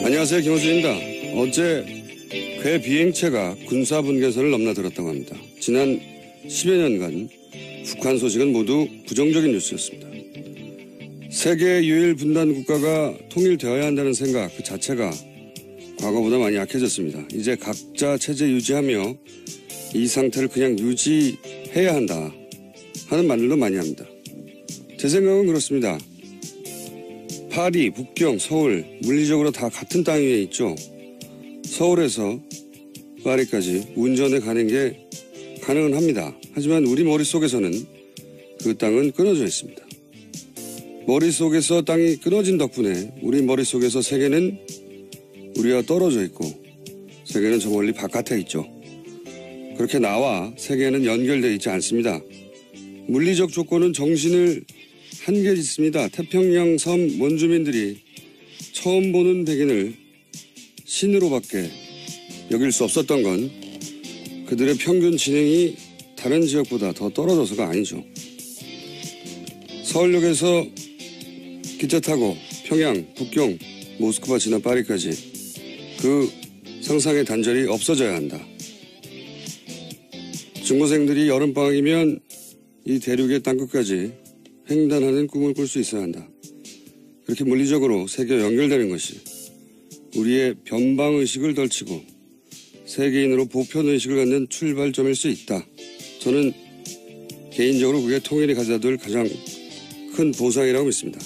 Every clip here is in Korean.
안녕하세요. 김호준입니다. 어제 괴 비행체가 군사분계선을 넘나들었다고 합니다. 지난 10여 년간 북한 소식은 모두 부정적인 뉴스였습니다. 세계 유일 분단 국가가 통일되어야 한다는 생각 그 자체가 과거보다 많이 약해졌습니다. 이제 각자 체제 유지하며 이 상태를 그냥 유지해야 한다 하는 말들도 많이 합니다. 제 생각은 그렇습니다. 파리, 북경, 서울 물리적으로 다 같은 땅 위에 있죠. 서울에서 파리까지 운전에 가는 게 가능은 합니다. 하지만 우리 머릿속에서는 그 땅은 끊어져 있습니다. 머릿속에서 땅이 끊어진 덕분에 우리 머릿속에서 세계는 우리와 떨어져 있고 세계는 저 멀리 바깥에 있죠. 그렇게 나와 세계는 연결되어 있지 않습니다. 물리적 조건은 정신을 한계 있습니다. 태평양 섬 원주민들이 처음 보는 백인을 신으로밖에 여길 수 없었던 건 그들의 평균 지능이 다른 지역보다 더 떨어져서가 아니죠. 서울역에서 기차 타고 평양, 북경, 모스크바 지나 파리까지 그 상상의 단절이 없어져야 한다. 중고생들이 여름방학이면 이 대륙의 땅끝까지 횡단하는 꿈을 꿀 수 있어야 한다. 그렇게 물리적으로 세계와 연결되는 것이 우리의 변방의식을 덜치고 세계인으로 보편의식을 갖는 출발점일 수 있다. 저는 개인적으로 그게 통일이 가져다 줄 가장 큰 보상이라고 믿습니다.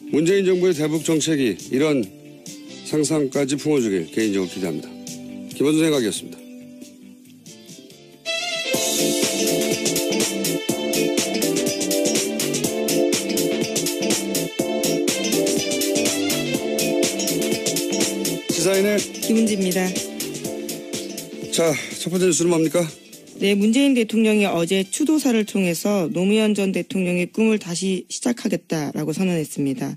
문재인 정부의 대북 정책이 이런 상상까지 품어주길 개인적으로 기대합니다. 김원준 생각이었습니다. 시사인의 김은지입니다. 자, 첫 번째 뉴스는 뭡니까? 네, 문재인 대통령이 어제 추도사를 통해서 노무현 전 대통령의 꿈을 다시 시작하겠다라고 선언했습니다.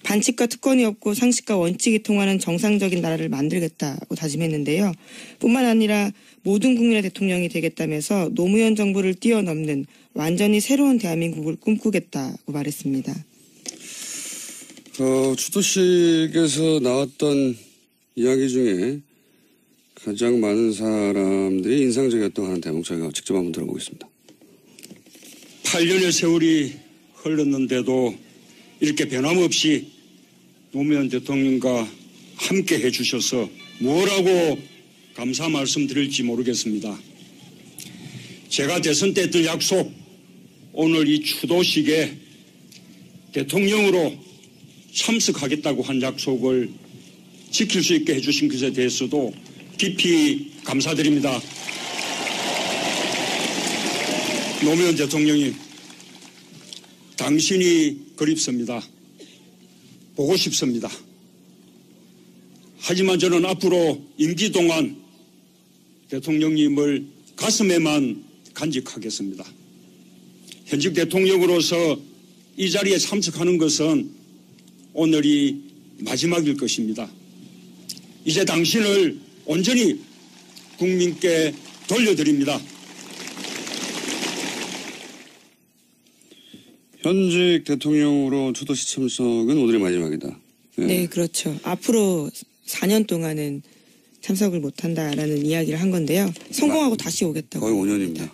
반칙과 특권이 없고 상식과 원칙이 통하는 정상적인 나라를 만들겠다고 다짐했는데요. 뿐만 아니라 모든 국민의 대통령이 되겠다면서 노무현 정부를 뛰어넘는 완전히 새로운 대한민국을 꿈꾸겠다고 말했습니다. 추도식에서 나왔던 이야기 중에 가장 많은 사람들이 인상적이었다고 하는 대목 저희가 직접 한번 들어보겠습니다. 8년의 세월이 흘렀는데도 이렇게 변함없이 노무현 대통령과 함께 해주셔서 뭐라고 감사 말씀드릴지 모르겠습니다. 제가 대선 때 했던 약속, 오늘 이 추도식에 대통령으로 참석하겠다고 한 약속을 지킬 수 있게 해주신 것에 대해서도 깊이 감사드립니다. 노무현 대통령님, 당신이 그립습니다. 보고 싶습니다. 하지만 저는 앞으로 임기 동안 대통령님을 가슴에만 간직하겠습니다. 현직 대통령으로서 이 자리에 참석하는 것은 오늘이 마지막일 것입니다. 이제 당신을 온전히 국민께 돌려드립니다. 현직 대통령으로 추도식 참석은 오늘이 마지막이다. 네, 그렇죠. 앞으로 4년 동안은 참석을 못한다라는 이야기를 한 건데요. 성공하고 다시 오겠다고. 거의 5년입니다.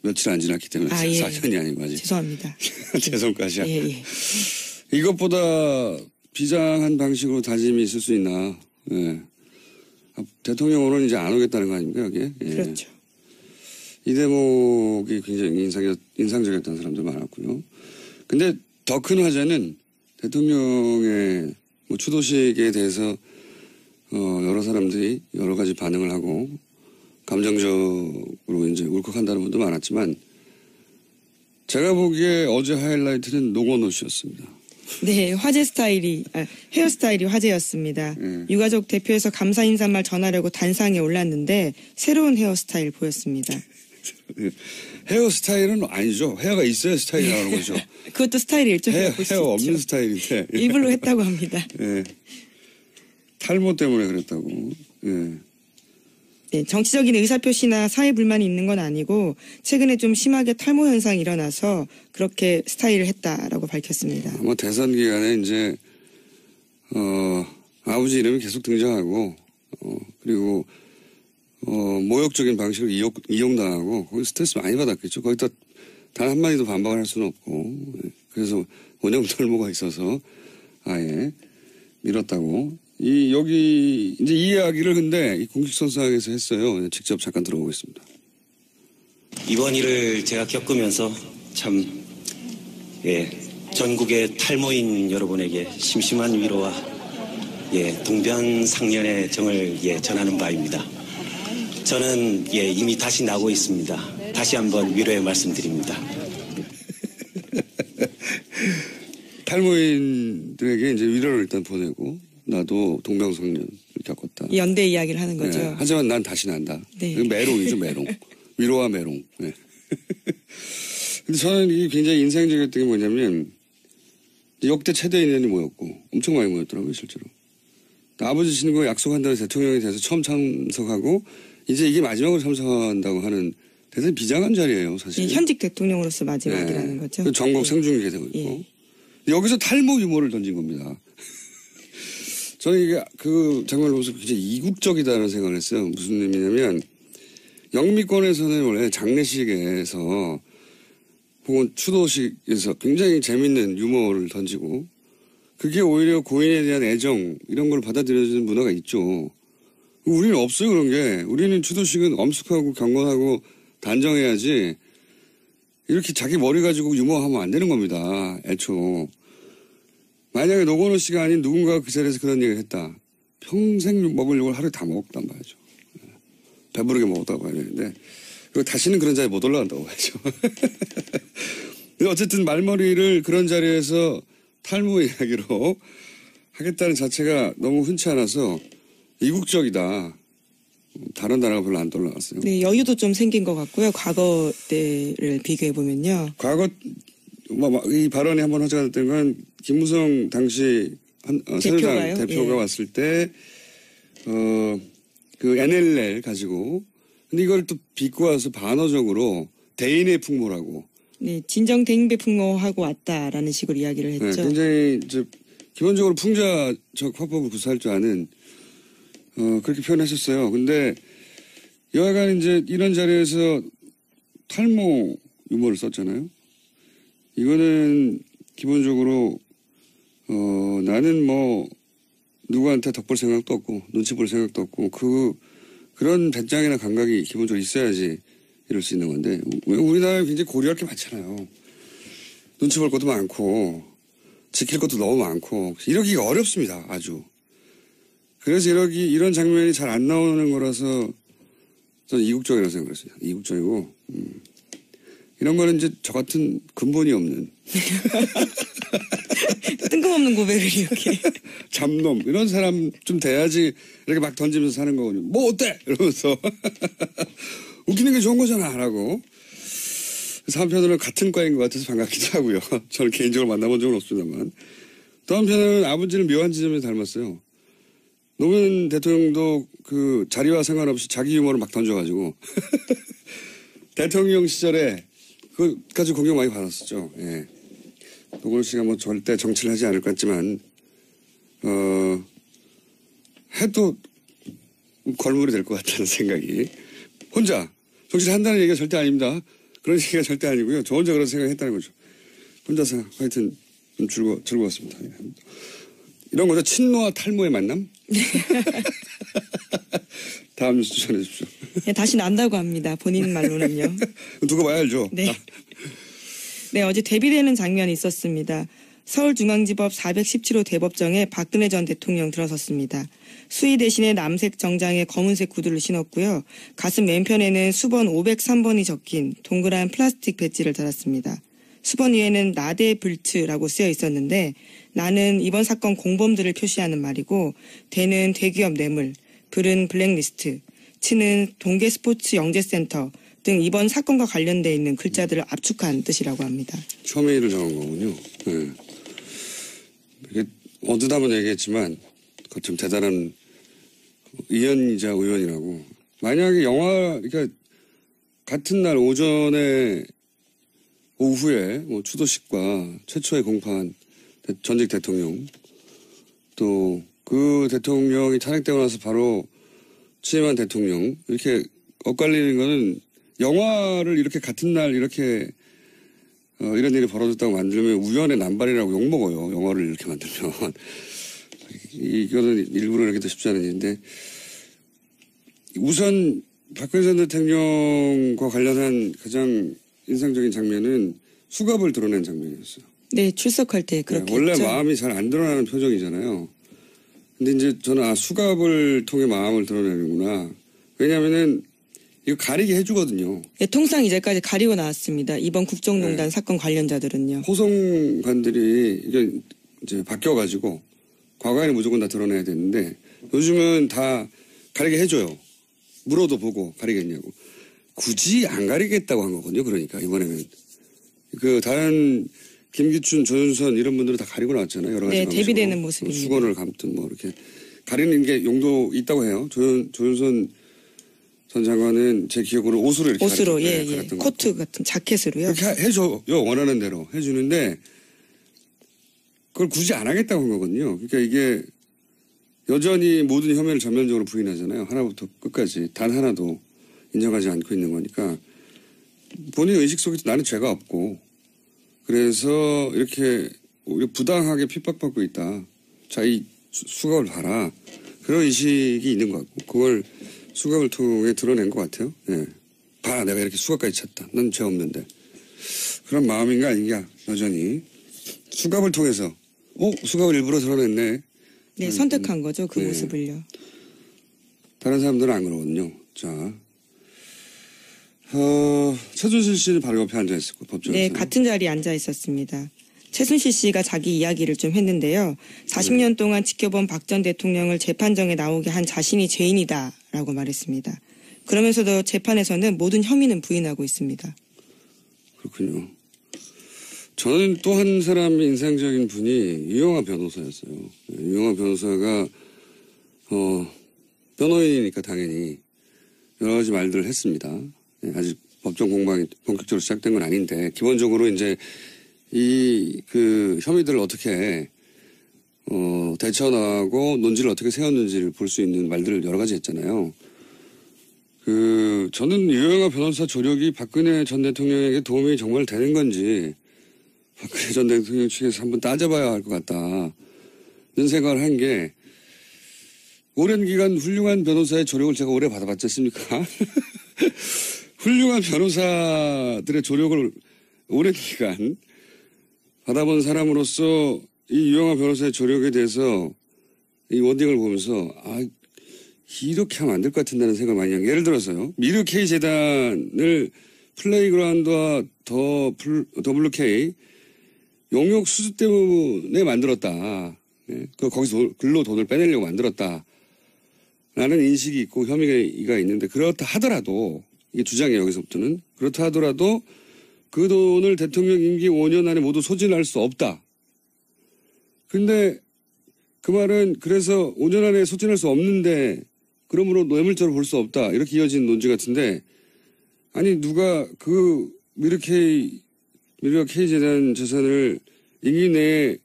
며칠 안 지났기 때문에 예. 4년이 아니고 아직. 죄송합니다. 죄송까지야. 예. 이것보다 비장한 방식으로 다짐이 있을 수 있나. 예. 대통령으로는 이제 안 오겠다는 거 아닙니까, 여기에? 예. 그렇죠. 이 대목이 굉장히 인상적이었던 사람도 많았고요. 근데 더 큰 화제는 대통령의 추도식에 대해서 여러 사람들이 여러 가지 반응을 하고 감정적으로 이제 울컥한다는 분도 많았지만 제가 보기에 어제 하이라이트는 노건호 씨였습니다. 네, 헤어스타일이 화제였습니다. 유가족 대표에서 감사 인사말 전하려고 단상에 올랐는데 새로운 헤어스타일 보였습니다. 헤어스타일은 아니죠. 헤어가 있어야 스타일이 나오는 거죠. 그것도 스타일이 일종의 헤어 없는 스타일인데. 일부러 했다고 합니다. 예. 탈모 때문에 그랬다고. 예. 네, 정치적인 의사표시나 사회 불만이 있는 건 아니고 최근에 좀 심하게 탈모 현상이 일어나서 그렇게 스타일을 했다라고 밝혔습니다. 대선 기간에 이제 아버지 이름이 계속 등장하고, 그리고, 모욕적인 방식으로 이용당하고, 거기 스트레스 많이 받았겠죠. 거기다 단 한마디도 반박을 할 수는 없고, 그래서 원형 털모가 있어서 아예 밀었다고. 여기, 이제 이 이야기를 근데 이 공식선상에서 했어요. 직접 잠깐 들어보겠습니다. 이번 일을 제가 겪으면서 참, 전국의 탈모인 여러분에게 심심한 위로와 동변상련의 정을 전하는 바입니다. 저는 이미 다시 나고 있습니다. 다시 한번 위로의 말씀드립니다. 탈모인들에게 이제 위로를 일단 보내고 나도 동병상련을 겪었다. 연대 이야기를 하는 거죠. 네, 하지만 난 다시 난다. 네. 메롱이죠, 메롱. 위로와 메롱. 네. 근데 저는 이게 굉장히 인상적이었던 게 뭐냐면 역대 최대 인원이 모였고 엄청 많이 모였더라고요, 실제로. 아버지 친구가 약속한다는 대통령에 대해서 처음 참석하고 이제 이게 마지막으로 참석한다고 하는 대단히 비장한 자리예요, 사실. 현직 대통령으로서 마지막이라는 거죠. 전국 생중계가 되고 있고. 여기서 탈모 유머를 던진 겁니다. 저는 이게 그 장면을 보면서 굉장히 이국적이다는 생각을 했어요. 무슨 의미냐면 영미권에서는 원래 장례식에서 혹은 추도식에서 굉장히 재밌는 유머를 던지고 그게 오히려 고인에 대한 애정 이런 걸 받아들여지는 문화가 있죠. 우리는 없어요, 그런 게. 우리는 추도식은 엄숙하고 경건하고 단정해야지 이렇게 자기 머리 가지고 유머하면 안 되는 겁니다. 애초. 만약에 노건호 씨가 아닌 누군가가 그 자리에서 그런 얘기를 했다. 평생 먹을 욕을 하루에 다 먹었단 말이죠. 배부르게 먹었다고 봐야 되는데 다시는 그런 자리에 못 올라간다고 봐야죠. 어쨌든 말머리를 그런 자리에서 탈모 이야기로 하겠다는 자체가 너무 흔치 않아서 이국적이다. 다른 나라가 별로 안 떠올라갔어요. 네, 여유도 좀 생긴 것 같고요. 과거 때를 비교해 보면요. 과거 이 발언이 한번 화제가 됐던 건 김무성 당시 새누리당 대표가 왔을 때 그 NLL 가지고 근데 이걸 또 비꼬 와서 반어적으로 대인의 풍모라고. 네, 진정 대인배 풍모하고 왔다라는 식으로 이야기를 했죠. 네, 굉장히 기본적으로 풍자적 화법을 구사할 줄 아는 그렇게 표현하셨어요. 근데 여하간 이제 이런 자리에서 탈모 유머를 썼잖아요. 이거는 기본적으로 나는 뭐 누구한테 덕볼 생각도 없고 눈치 볼 생각도 없고 그런 배짱이나 감각이 기본적으로 있어야지 이럴 수 있는 건데 우리나라에 굉장히 고려할 게 많잖아요. 눈치 볼 것도 많고 지킬 것도 너무 많고 이러기가 어렵습니다. 아주. 그래서 이런 장면이 잘 안 나오는 거라서 저는 이국적이라고 생각했어요. 이국적이고 이런 거는 이제 저 같은 근본이 없는 뜬금없는 고백을 이렇게 잡놈 이런 사람 좀 돼야지 이렇게 막 던지면서 사는 거거든요. 뭐 어때? 이러면서 웃기는 게 좋은 거잖아 라고. 그래서 한편으로는 같은 과인 것 같아서 반갑기도 하고요. 저는 개인적으로 만나본 적은 없습니다만 또 한편으로는 아버지를 묘한 지점에 닮았어요. 노무현 대통령도 그 자리와 상관없이 자기 유머를 막 던져가지고 대통령 시절에 그까지 공격 많이 받았었죠. 예. 노건호 씨가 뭐 절대 정치를 하지 않을 것 같지만 해도 걸물이 될 것 같다는 생각이. 혼자 정치를 한다는 얘기가 절대 아닙니다. 그런 얘기가 절대 아니고요. 저 혼자 그런 생각을 했다는 거죠. 혼자서 하여튼 좀 즐거웠습니다. 이런 거죠. 친노와 탈모의 만남? 다음 뉴스 전해 주십시오. 네, 다시 난다고 합니다. 본인 말로는요. 두고 봐야 알죠. 네. 네, 어제 대비되는 장면이 있었습니다. 서울중앙지법 417호 대법정에 박근혜 전 대통령 들어섰습니다. 수의 대신에 남색 정장에 검은색 구두를 신었고요. 가슴 맨편에는 수번 503번이 적힌 동그란 플라스틱 배지를 달았습니다. 수번 위에는 나대 불트라고 쓰여 있었는데 나는 이번 사건 공범들을 표시하는 말이고 대는 대기업 뇌물, 불은 블랙리스트, 치는 동계스포츠 영재센터 등 이번 사건과 관련돼 있는 글자들을 압축한 뜻이라고 합니다. 혐의를 정한 거군요. 네. 이게 어디다 한번 얘기했지만 그 좀 대단한 의원이자 의원이라고. 만약에 그러니까 같은 날 오후에 뭐 추도식과 최초의 공판 전직 대통령 또 그 대통령이 탄핵되고 나서 바로 취임한 대통령 이렇게 엇갈리는 거는 영화를 이렇게 같은 날 이렇게 이런 일이 벌어졌다고 만들면 우연의 남발이라고 욕먹어요. 영화를 이렇게 만들면. 이거는 일부러 이렇게 더 쉽지 않은 일인데 우선 박근혜 전 대통령과 관련한 가장 인상적인 장면은 수갑을 드러낸 장면이었어요. 네, 출석할 때 그렇게 원래 했죠. 마음이 잘 안 드러나는 표정이잖아요. 근데 이제 저는 수갑을 통해 마음을 드러내는구나. 왜냐면은 이거 가리게 해주거든요. 네, 통상 이제까지 가리고 나왔습니다. 이번 국정농단 네. 사건 관련자들은요. 호송관들이 이게 이제 바뀌어가지고 과거에는 무조건 다 드러내야 되는데 요즘은 다 가리게 해줘요. 물어도 보고 가리겠냐고. 굳이 안 가리겠다고 한 거거든요. 그러니까 이번에는 그 다른 김기춘, 조윤선 이런 분들은 다 가리고 나왔잖아요. 여러 가지 네, 방식으로. 대비되는 모습입니다. 수건을 감든 뭐 이렇게 가리는 게 용도 있다고 해요. 조윤선 전 장관은 제 기억으로 옷으로 이렇게 옷으로, 예, 예. 코트 같은 자켓으로요. 그렇게 해줘요. 원하는 대로 해주는데 그걸 굳이 안 하겠다고 한 거거든요. 그러니까 이게 여전히 모든 혐의를 전면적으로 부인하잖아요. 하나부터 끝까지 단 하나도 인정하지 않고 있는 거니까 본인 의식 속에서 나는 죄가 없고 그래서 이렇게 오히려 부당하게 핍박받고 있다. 자, 이 수갑을 봐라. 그런 의식이 있는 것 같고 그걸 수갑을 통해 드러낸 것 같아요. 예. 봐, 내가 이렇게 수갑까지 찼다. 난 죄 없는데. 그런 마음인가 아닌가 여전히. 수갑을 통해서 수갑을 일부러 드러냈네. 네, 선택한 거죠. 그 네. 모습을요. 다른 사람들은 안 그러거든요. 자, 최순실 씨는 바로 옆에 앉아있었고 법정에서. 네, 같은 자리에 앉아 있었습니다. 최순실 씨가 자기 이야기를 좀 했는데요. 40년 동안 지켜본 박 전 대통령을 재판정에 나오게 한 자신이 죄인이다라고 말했습니다. 그러면서도 재판에서는 모든 혐의는 부인하고 있습니다. 그렇군요. 저는 또 한 사람이 인상적인 분이 유영하 변호사였어요. 유영하 변호사가 변호인이니까 당연히 여러 가지 말들을 했습니다. 아직 법정 공방이 본격적으로 시작된 건 아닌데 기본적으로 이제 이 그 혐의들을 어떻게 대처하고 논지를 어떻게 세웠는지를 볼 수 있는 말들을 여러 가지 했잖아요. 저는 유영하 변호사 조력이 박근혜 전 대통령에게 도움이 정말 되는 건지 박근혜 전 대통령 측에서 한번 따져봐야 할 것 같다는 생각을 한 게 오랜 기간 훌륭한 변호사의 조력을 제가 오래 받아봤지 않습니까? 훌륭한 변호사들의 조력을 오랜 기간 받아본 사람으로서 이 유영하 변호사의 조력에 대해서 이 워딩을 보면서 이렇게 하면 안 될 것 같은다는 생각을 많이 한 게 예를 들어서요. 미르 K 재단을 플레이그라운드와 WK 용역 수수 때문에 만들었다. 네. 거기서 글로 돈을 빼내려고 만들었다. 라는 인식이 있고 혐의가 있는데 그렇다 하더라도 이게 주장이에요. 여기서부터는. 그렇다 하더라도 그 돈을 대통령 임기 5년 안에 모두 소진할 수 없다. 근데 그 말은 그래서 5년 안에 소진할 수 없는데 그러므로 뇌물죄로 볼 수 없다. 이렇게 이어진 논지 같은데 아니 누가 그 미르 K 재단 재산을 임기 내에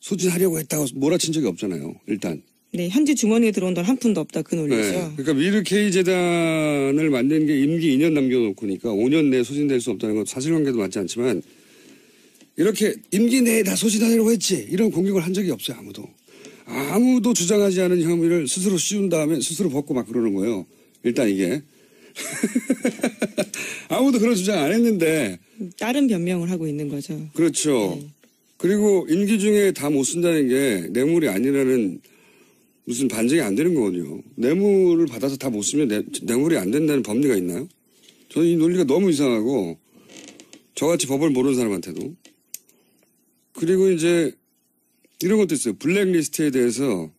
소진하려고 했다고 몰아친 적이 없잖아요. 일단. 네, 현지 주머니에 들어온 돈 한 푼도 없다 그 논리죠. 네, 그러니까 미르 K 재단을 만든 게 임기 2년 남겨놓고니까 5년 내에 소진될 수 없다는 건 사실관계도 맞지 않지만 이렇게 임기 내에 다 소진하려고 했지 이런 공격을 한 적이 없어요. 아무도 주장하지 않은 혐의를 스스로 씌운 다음에 스스로 벗고 막 그러는 거예요. 일단 이게 아무도 그런 주장 안 했는데 다른 변명을 하고 있는 거죠. 그렇죠. 네. 그리고 임기 중에 다 못 쓴다는 게 뇌물이 아니라는 무슨 반증이 안 되는 거거든요. 뇌물을 받아서 다 못 쓰면 뇌물이 안 된다는 법리가 있나요? 저는 이 논리가 너무 이상하고 저같이 법을 모르는 사람한테도. 그리고 이제 이런 것도 있어요. 블랙리스트에 대해서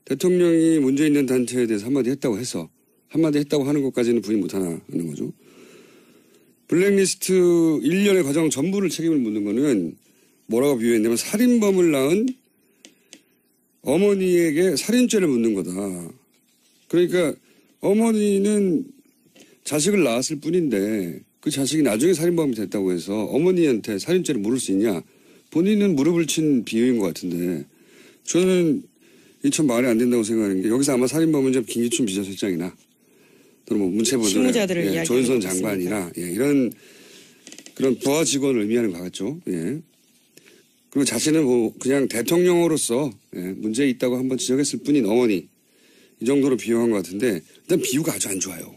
대통령이 문제 있는 단체에 대해서 한마디 했다고 하는 것까지는 부인 못하는 거죠. 블랙리스트 1년의 과정 전부를 책임을 묻는 거는 뭐라고 비유했냐면 살인범을 낳은 어머니에게 살인죄를 묻는 거다. 그러니까 어머니는 자식을 낳았을 뿐인데 그 자식이 나중에 살인범이 됐다고 해서 어머니한테 살인죄를 물을 수 있냐. 본인은 무릎을 친 비유인 것 같은데 저는 이 참 말이 안 된다고 생각하는 게 여기서 아마 살인범은 좀 김기춘 비서실장이나 또는 뭐 문체부의 실무자들을 이야기하는 조윤선 것 장관이나 이런 그런 부하 직원을 의미하는 것 같죠. 예. 그리고 자신은 뭐 그냥 대통령으로서 문제 있다고 한번 지적했을 뿐인 어머니 이 정도로 비유한 것 같은데 일단 비유가 아주 안 좋아요.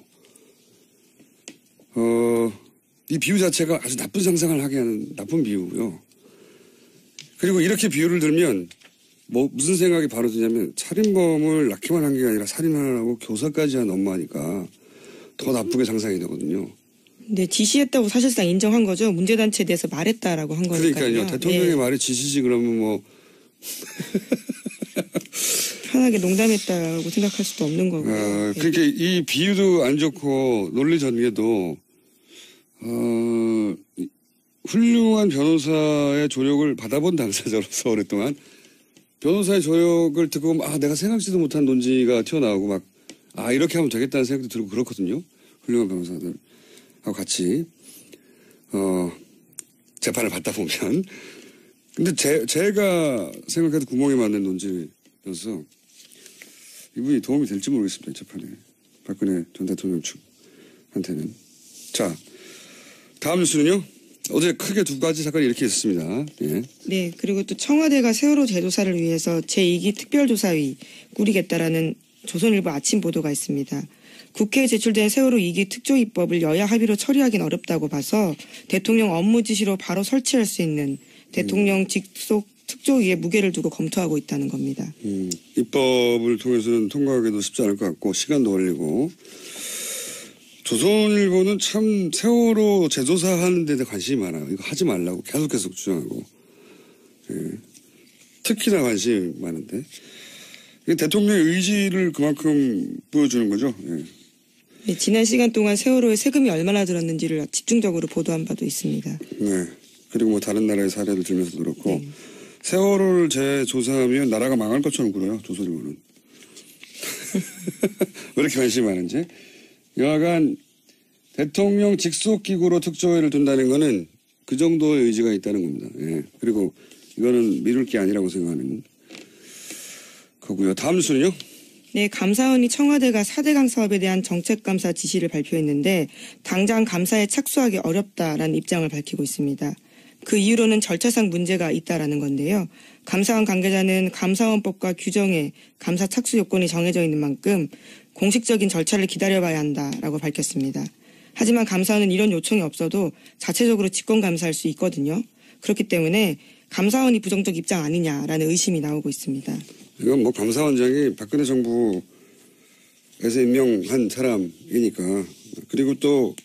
이 비유 자체가 아주 나쁜 상상을 하게 하는 나쁜 비유고요. 그리고 이렇게 비유를 들면 뭐 무슨 생각이 바로 드냐면 살인범을 낳기만 한 게 아니라 살인하라고 교사까지 한 엄마니까 더 나쁘게 상상이 되거든요. 네, 지시했다고 사실상 인정한 거죠. 문제단체에 대해서 말했다라고 한 거니까요. 그러니까요. 대통령의 네. 말이 지시지 그러면 뭐 편하게 농담했다고 생각할 수도 없는 거고요. 그러니까 이 비유도 안 좋고 논리 전개도 훌륭한 변호사의 조력을 받아본 당사자로서 오랫동안 변호사의 조력을 듣고 내가 생각지도 못한 논지가 튀어나오고 막 이렇게 하면 되겠다는 생각도 들고 그렇거든요. 훌륭한 변호사들하고 같이 재판을 받다 보면 근데 제가 생각해도 구멍이 맞는 논지여서 이분이 도움이 될지 모르겠습니다. 재판에 박근혜 전 대통령 측한테는. 자, 다음 뉴스는요. 어제 크게 두 가지 사건이 이렇게 있었습니다. 예. 네, 그리고 또 청와대가 세월호 재조사를 위해서 제2기 특별조사위 꾸리겠다라는 조선일보 아침 보도가 있습니다. 국회에 제출된 세월호 2기 특조위법을 여야 합의로 처리하기는 어렵다고 봐서 대통령 업무 지시로 바로 설치할 수 있는 대통령 직속 특조위에 무게를 두고 검토하고 있다는 겁니다. 입법을 통해서는 통과하기도 쉽지 않을 것 같고 시간도 걸리고 조선일보는 참 세월호 재조사하는 데 관심이 많아요. 이거 하지 말라고 계속 주장하고 특히나 관심이 많은데 대통령의 의지를 그만큼 보여주는 거죠. 네, 지난 시간 동안 세월호에 세금이 얼마나 들었는지를 집중적으로 보도한 바도 있습니다. 네. 그리고 뭐 다른 나라의 사례를 들면서도 그렇고 세월호를 재조사하면 나라가 망할 것처럼 굴어요. 조선일보는. 왜 이렇게 관심이 많은지. 여하간 대통령 직속기구로 특조위를 둔다는 거는 그 정도의 의지가 있다는 겁니다. 예. 그리고 이거는 미룰 게 아니라고 생각하는 거고요. 다음 뉴스는요. 네, 감사원이 청와대가 4대강 사업에 대한 정책감사 지시를 발표했는데 당장 감사에 착수하기 어렵다라는 입장을 밝히고 있습니다. 그 이유로는 절차상 문제가 있다라는 건데요. 감사원 관계자는 감사원법과 규정에 감사 착수 요건이 정해져 있는 만큼 공식적인 절차를 기다려봐야 한다라고 밝혔습니다. 하지만 감사원은 이런 요청이 없어도 자체적으로 직권감사할 수 있거든요. 그렇기 때문에 감사원이 부정적 입장 아니냐라는 의심이 나오고 있습니다. 이건 뭐 감사원장이 박근혜 정부에서 임명한 사람이니까. 그리고 또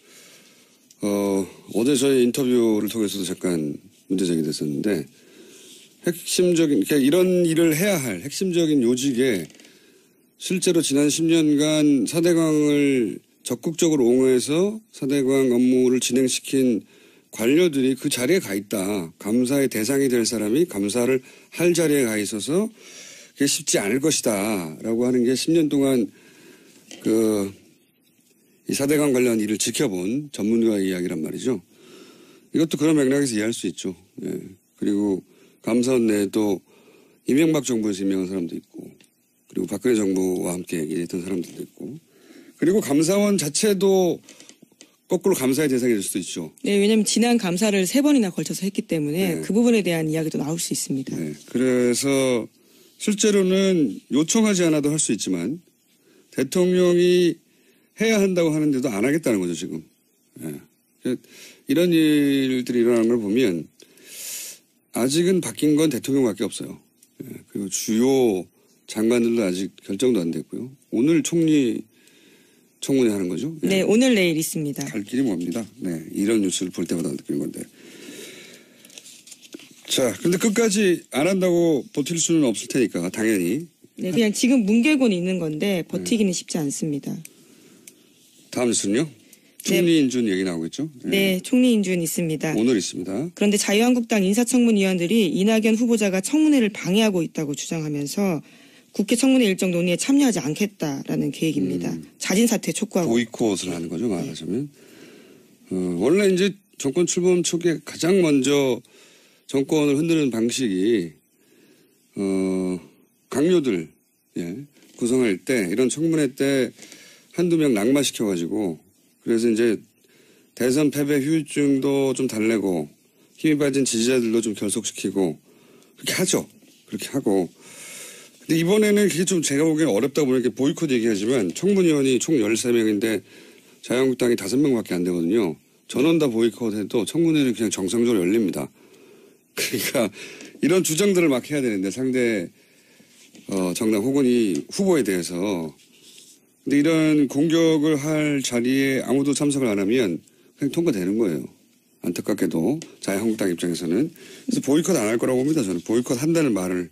어제 저희 인터뷰를 통해서도 잠깐 문제 제기됐었는데 핵심적인 그러니까 이런 일을 해야 할 핵심적인 요직에 실제로 지난 10년간 4대강을 적극적으로 옹호해서 4대강 업무를 진행시킨 관료들이 그 자리에 가 있다. 감사의 대상이 될 사람이 감사를 할 자리에 가 있어서 그게 쉽지 않을 것이다. 라고 하는 게 10년 동안 이 4대강 관련 일을 지켜본 전문가의 이야기란 말이죠. 이것도 그런 맥락에서 이해할 수 있죠. 예. 그리고 감사원 내에도 이명박 정부에서 임명한 사람도 있고 그리고 박근혜 정부와 함께 일했던 사람들도 있고 그리고 감사원 자체도 거꾸로 감사의 대상이 될 수도 있죠. 네, 왜냐하면 지난 감사를 3번이나 걸쳐서 했기 때문에 그 부분에 대한 이야기도 나올 수 있습니다. 네. 그래서 실제로는 요청하지 않아도 할 수 있지만 대통령이 해야 한다고 하는데도 안 하겠다는 거죠, 지금. 예. 이런 일들이 일어나는 걸 보면 아직은 바뀐 건 대통령밖에 없어요. 예. 그리고 주요 장관들도 아직 결정도 안 됐고요. 오늘 총리 청문회 하는 거죠? 예. 네, 오늘 내일 있습니다. 갈 길이 멉니다. 네, 이런 뉴스를 볼 때마다 느끼는 건데. 자, 근데 끝까지 안 한다고 버틸 수는 없을 테니까 당연히. 네, 그냥 지금 뭉개고는 있는 건데 버티기는 쉽지 않습니다. 다음 뉴스는요? 총리 인준 얘기 나오고 있죠? 네, 총리 인준 있습니다. 오늘 있습니다. 그런데 자유한국당 인사청문위원들이 이낙연 후보자가 청문회를 방해하고 있다고 주장하면서 국회 청문회 일정 논의에 참여하지 않겠다라는 계획입니다. 자진 사퇴 촉구하고. 보이콧을 하는 거죠, 말하자면. 원래 이제 정권 출범 초기에 가장 먼저 정권을 흔드는 방식이 강요들, 구성할 때 이런 청문회 때 한두 명 낙마시켜가지고 그래서 이제 대선 패배 후유증도 좀 달래고 힘이 빠진 지지자들도 좀 결속시키고 그렇게 하죠. 그렇게 하고. 근데 이번에는 그게 좀 제가 보기엔 어렵다고 보니까 보이콧 얘기하지만 청문위원이 총 13명인데 자유한국당이 5명밖에 안 되거든요. 전원 다 보이콧해도 청문회는 그냥 정상적으로 열립니다. 그러니까 이런 주장들을 막 해야 되는데 상대 정당 혹은 이 후보에 대해서. 근데 이런 공격을 할 자리에 아무도 참석을 안 하면 그냥 통과되는 거예요. 안타깝게도 자유한국당 입장에서는. 그래서 보이콧 안 할 거라고 봅니다. 저는 보이콧 한다는 말을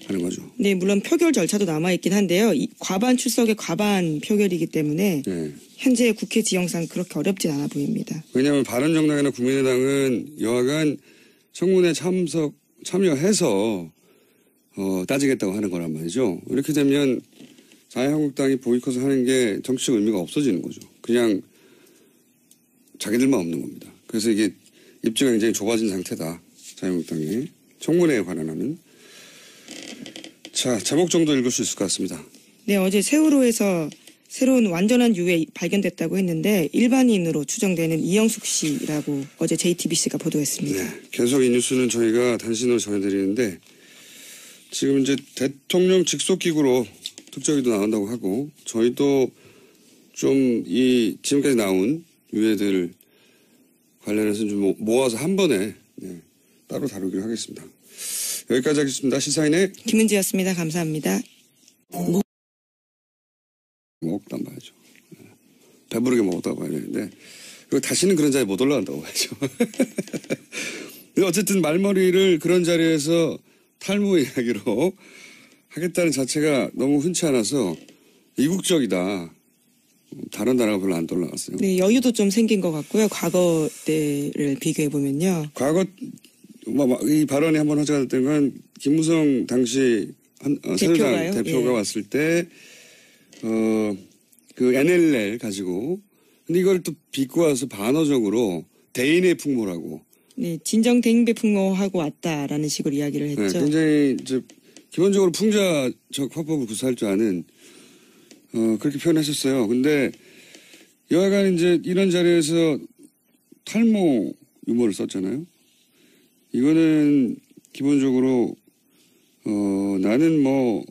하는 거죠. 네, 물론 표결 절차도 남아있긴 한데요. 과반 출석의 과반 표결이기 때문에 네. 현재 국회 지형상 그렇게 어렵진 않아 보입니다. 왜냐하면 바른정당이나 국민의당은 여하간 청문회 참여해서 따지겠다고 하는 거란 말이죠. 이렇게 되면 자유한국당이 보이콧을 하는 게 정치적 의미가 없어지는 거죠. 그냥 자기들만 없는 겁니다. 그래서 이게 입지가 굉장히 좁아진 상태다. 자유한국당이. 청문회에 관한하는. 자, 제목 정도 읽을 수 있을 것 같습니다. 네, 어제 세월호에서 새로운 완전한 유해 발견됐다고 했는데 일반인으로 추정되는 이영숙 씨라고 어제 JTBC가 보도했습니다. 네, 계속 이 뉴스는 저희가 단신으로 전해드리는데 지금 이제 대통령 직속기구로 특정이도 나온다고 하고 저희도 좀 이 지금까지 나온 유해들 관련해서 좀 모아서 한 번에 따로 다루기로 하겠습니다. 여기까지 하겠습니다. 시사인의 김은지였습니다. 감사합니다. 먹다 봐야죠. 배부르게 먹었다고 봐야 되는데 그리고 다시는 그런 자리에 못 올라간다고 봐야죠. 어쨌든 말머리를 그런 자리에서 탈모 이야기로 하겠다는 자체가 너무 흔치 않아서 이국적이다. 다른 나라가 별로 안 떠올라갔어요. 네, 여유도 좀 생긴 것 같고요. 과거 때를 비교해 보면요. 과거 이 발언이 한번 화제가 됐던 건 김무성 당시 새누리당 대표가 왔을 때 그 NLL 가지고 근데 이걸 또 빚고 와서 반어적으로 대인의 풍모라고. 네, 진정 대인배 풍모하고 왔다라는 식으로 이야기를 했죠. 네, 굉장히 기본적으로 풍자적 화법을 구사할 줄 아는 그렇게 표현했었어요. 근데 여하간 이제 이런 자리에서 탈모 유머를 썼잖아요. 이거는 기본적으로 나는 뭐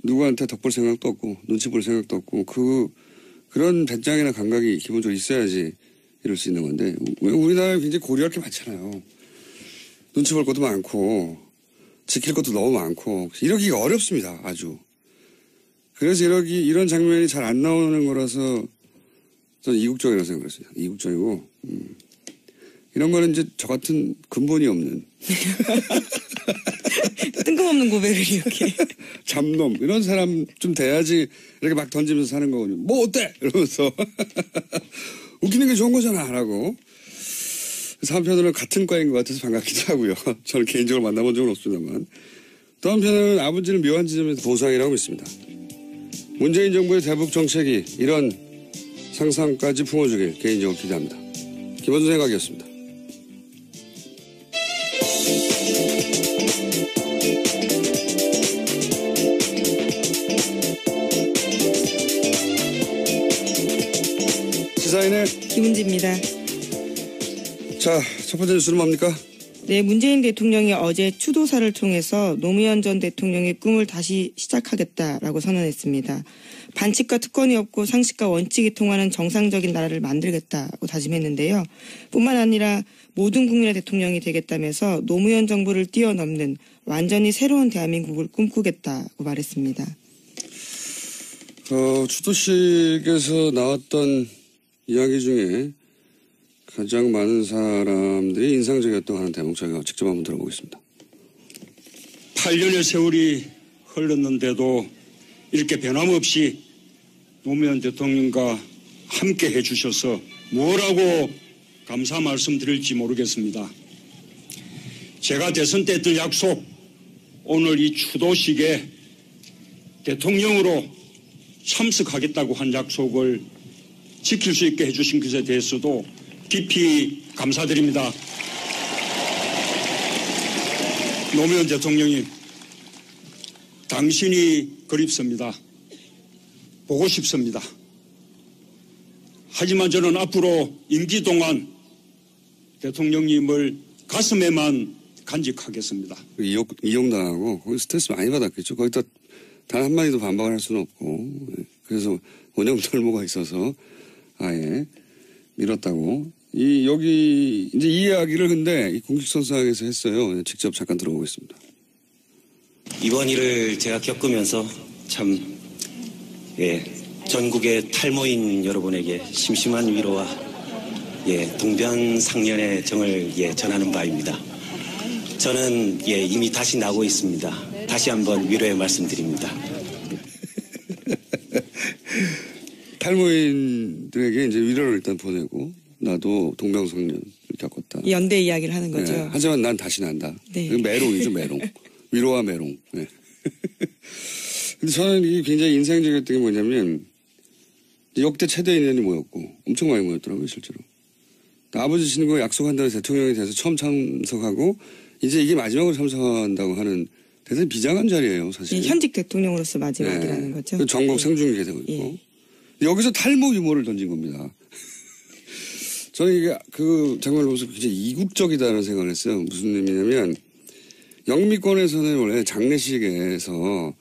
누구한테 덕볼 생각도 없고 눈치 볼 생각도 없고 그런 배짱이나 감각이 기본적으로 있어야지 이럴 수 있는 건데 우리나라에 굉장히 고려할 게 많잖아요. 눈치 볼 것도 많고 지킬 것도 너무 많고 이러기가 어렵습니다. 아주. 그래서 이런 장면이 잘 안 나오는 거라서 저는 이국적이라고 생각했어요. 이국적이고 이런 거는 이제 저 같은 근본이 없는 뜬금없는 고백을 이렇게 잡놈 이런 사람 좀 돼야지 이렇게 막 던지면서 사는 거거든요. 뭐 어때? 이러면서 웃기는 게 좋은 거잖아 라고. 그래서 한편으로는 같은 과인 것 같아서 반갑기도 하고요. 저는 개인적으로 만나본 적은 없습니다만 또 한편으로는 아버지는 묘한 지점에서 보상이라고 믿습니다. 문재인 정부의 대북 정책이 이런 상상까지 품어주길 개인적으로 기대합니다. 김원준 생각이었습니다. 시사인의 김은지입니다. 자, 첫 번째 뉴스는 뭡니까? 네, 문재인 대통령이 어제 추도사를 통해서 노무현 전 대통령의 꿈을 다시 시작하겠다라고 선언했습니다. 반칙과 특권이 없고 상식과 원칙이 통하는 정상적인 나라를 만들겠다고 다짐했는데요. 뿐만 아니라 모든 국민의 대통령이 되겠다면서 노무현 정부를 뛰어넘는 완전히 새로운 대한민국을 꿈꾸겠다고 말했습니다. 추도식에서 나왔던 이야기 중에 가장 많은 사람들이 인상적이었다고 하는 대목 저희가 직접 한번 들어보겠습니다. 8년의 세월이 흘렀는데도 이렇게 변함없이 노무현 대통령과 함께 해주셔서 뭐라고 감사 말씀드릴지 모르겠습니다. 제가 대선 때 했던 약속, 오늘 이 추도식에 대통령으로 참석하겠다고 한 약속을 지킬 수 있게 해주신 것에 대해서도 깊이 감사드립니다. 노무현 대통령이 당신이 그립습니다. 보고 싶습니다. 하지만 저는 앞으로 임기 동안 대통령님을 가슴에만 간직하겠습니다. 이용당하고 거기 스트레스 많이 받았겠죠. 거기다 단 한마디도 반박을 할 수는 없고. 그래서 원형 탈모가 있어서 아예 밀었다고. 여기 이제 이 이야기를 근데 이 공식선상에서 했어요. 직접 잠깐 들어보겠습니다. 이번 일을 제가 겪으면서 참 전국의 탈모인 여러분에게 심심한 위로와 동변상련의 정을 전하는 바입니다. 저는 이미 다시 나고 있습니다. 다시 한번 위로의 말씀드립니다. 탈모인들에게 이제 위로를 일단 보내고 나도 동병상련을 겪었다. 연대 이야기를 하는 거죠. 네, 하지만 난 다시 난다. 네. 메롱이죠, 메롱. 위로와 메롱. 네. 근데 저는 이게 굉장히 인상적이었던 게 뭐냐면 역대 최대 인원이 모였고 엄청 많이 모였더라고요, 실제로. 아버지 친구가 약속한다는 대통령에 대해서 처음 참석하고 이제 이게 마지막으로 참석한다고 하는 대단히 비장한 자리예요, 사실. 현직 대통령으로서 마지막이라는 거죠. 전국 생중계가 되고 있고. 여기서 탈모 유머를 던진 겁니다. 저는 이게 그 장면을 보면서 굉장히 이국적이다는 생각을 했어요. 무슨 의미냐면 영미권에서는 원래 장례식에서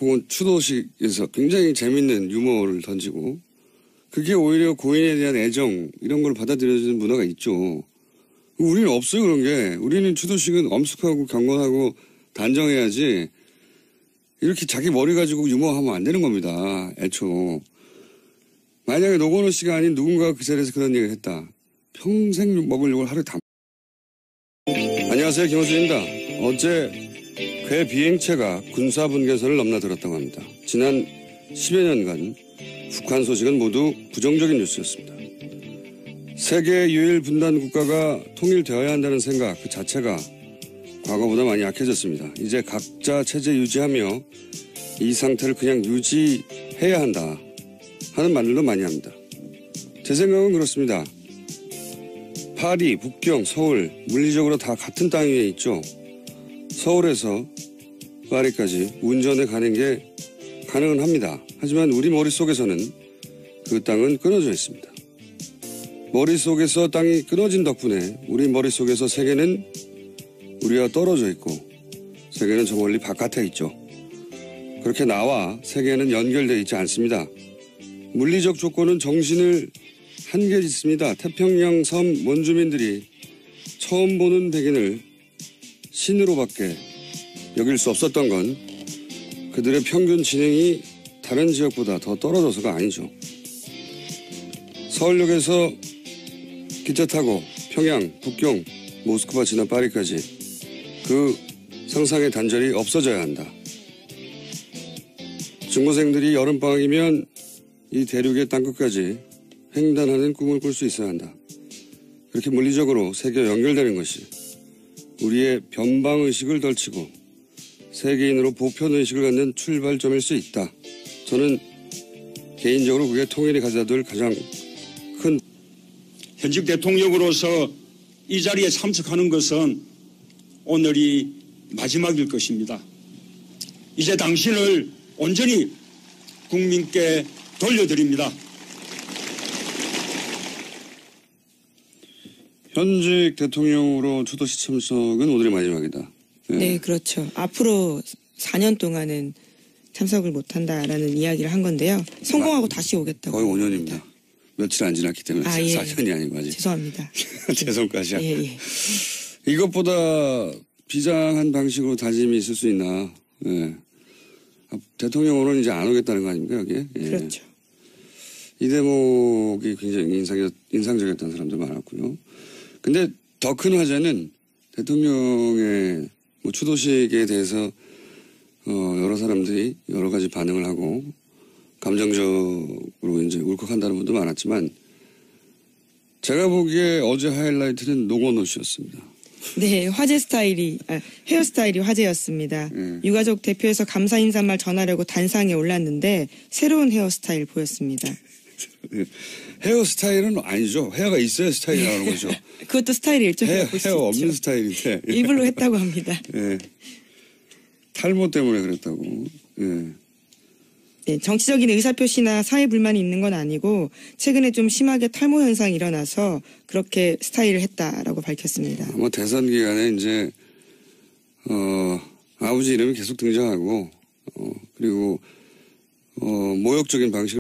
혹은 추도식에서 굉장히 재밌는 유머를 던지고 그게 오히려 고인에 대한 애정 이런 걸 받아들여지는 문화가 있죠. 우리는 없어요, 그런 게. 우리는 추도식은 엄숙하고 경건하고 단정해야지 이렇게 자기 머리 가지고 유머하면 안 되는 겁니다. 애초. 만약에 노건호 씨가 아닌 누군가가 그 자리에서 그런 얘기를 했다. 평생 먹을 욕을 하루에 다. 안녕하세요, 김호준입니다. 어제 괴 비행체가 군사분계선을 넘나들었다고 합니다. 지난 10여 년간 북한 소식은 모두 부정적인 뉴스였습니다. 세계 유일 분단 국가가 통일되어야 한다는 생각 그 자체가 과거보다 많이 약해졌습니다. 이제 각자 체제 유지하며 이 상태를 그냥 유지해야 한다 하는 말들도 많이 합니다. 제 생각은 그렇습니다. 파리, 북경, 서울 물리적으로 다 같은 땅 위에 있죠. 서울에서 파리까지 운전해 가는 게 가능은 합니다. 하지만 우리 머릿속에서는 그 땅은 끊어져 있습니다. 머릿속에서 땅이 끊어진 덕분에 우리 머릿속에서 세계는 우리와 떨어져 있고 세계는 저 멀리 바깥에 있죠. 그렇게 나와 세계는 연결되어 있지 않습니다. 물리적 조건은 정신을 한계 짓습니다. 태평양 섬 원주민들이 처음 보는 백인을 신으로밖에 여길 수 없었던 건 그들의 평균 지능이 다른 지역보다 더 떨어져서가 아니죠. 서울역에서 기차 타고 평양, 북경, 모스크바 지나 파리까지 그 상상의 단절이 없어져야 한다. 중고생들이 여름방학이면 이 대륙의 땅끝까지 횡단하는 꿈을 꿀 수 있어야 한다. 그렇게 물리적으로 세계와 연결되는 것이 우리의 변방의식을 덜치고 세계인으로 보편의식을 갖는 출발점일 수 있다. 저는 개인적으로 그게 통일이 가져다 줄 가장 큰 현직 대통령으로서 이 자리에 참석하는 것은 오늘이 마지막일 것입니다. 이제 당신을 온전히 국민께 돌려드립니다. 현직 대통령으로 추도식 참석은 오늘이 마지막이다. 네, 그렇죠. 앞으로 4년 동안은 참석을 못한다라는 이야기를 한 건데요. 성공하고 다시 오겠다고. 거의 5년입니다. 며칠 안 지났기 때문에 아, 예. 4년이 아니고 아직. 죄송합니다. 죄송까지야. 예. 이것보다 비장한 방식으로 다짐이 있을 수 있나. 예. 대통령으로는 이제 안 오겠다는 거 아닙니까, 여기에? 예. 그렇죠. 이 대목이 굉장히 인상적이었던 사람들 많았고요. 근데 더 큰 화제는 대통령의 추도식에 대해서 여러 사람들이 여러 가지 반응을 하고 감정적으로 이제 울컥한다는 분도 많았지만 제가 보기에 어제 하이라이트는 노건호 씨였습니다. 네, 헤어스타일이 화제였습니다. 유가족 대표에서 감사 인사말 전하려고 단상에 올랐는데 새로운 헤어스타일 보였습니다. 헤어스타일은 아니죠. 헤어가 있어야 스타일이 나오는 거죠. 그것도 스타일의 일종이라고 볼 수 있죠. 헤어 없는 스타일인데. 일부러 했다고 합니다. 네. 탈모 때문에 그랬다고. 예. 네, 정치적인 의사표시나 사회 불만이 있는 건 아니고 최근에 좀 심하게 탈모 현상이 일어나서 그렇게 스타일을 했다라고 밝혔습니다. 뭐 대선 기간에 이제 아버지 이름이 계속 등장하고 그리고 모욕적인 방식으로